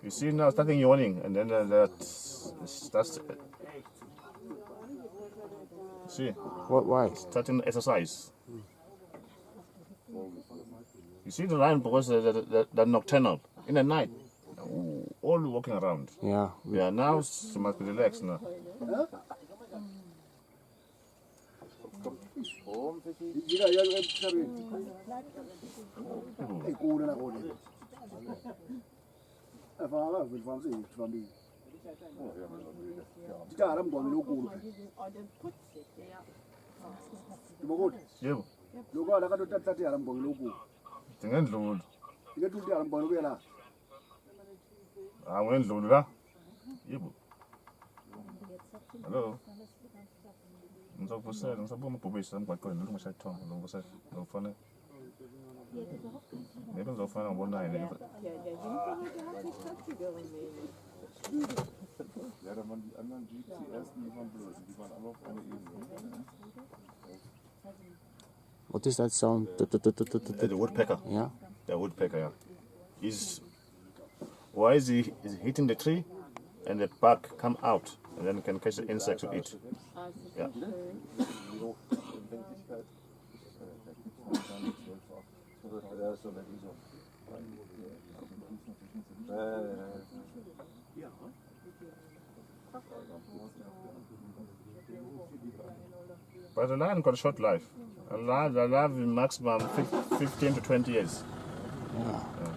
You see now starting yawning, and then that's see What? Why? starting exercise. You see the lion because they're nocturnal in the night, all walking around. Yeah. Yeah, now she must be relaxed now. Yebo. Ndingendlula. Ngendlula la. Yebo. Hello. Ngizokuvusela, ngisabona umabhubhisi emgwaqweni ngishaya ithongo, ngizokuvusela, ngizofana. Maybe ngizofana ngibona yena. Ja, da waren die anderen Jeeps, die ersten, die waren böse, die waren alle auf einer Ebene. What is that sound? The woodpecker. Yeah. The woodpecker, yeah. Why is he hitting the tree and the bark come out and then can catch the insects to eat? Yeah. But the lion got a short life. A lion maximum 15 to 20 years. Yeah. Yeah.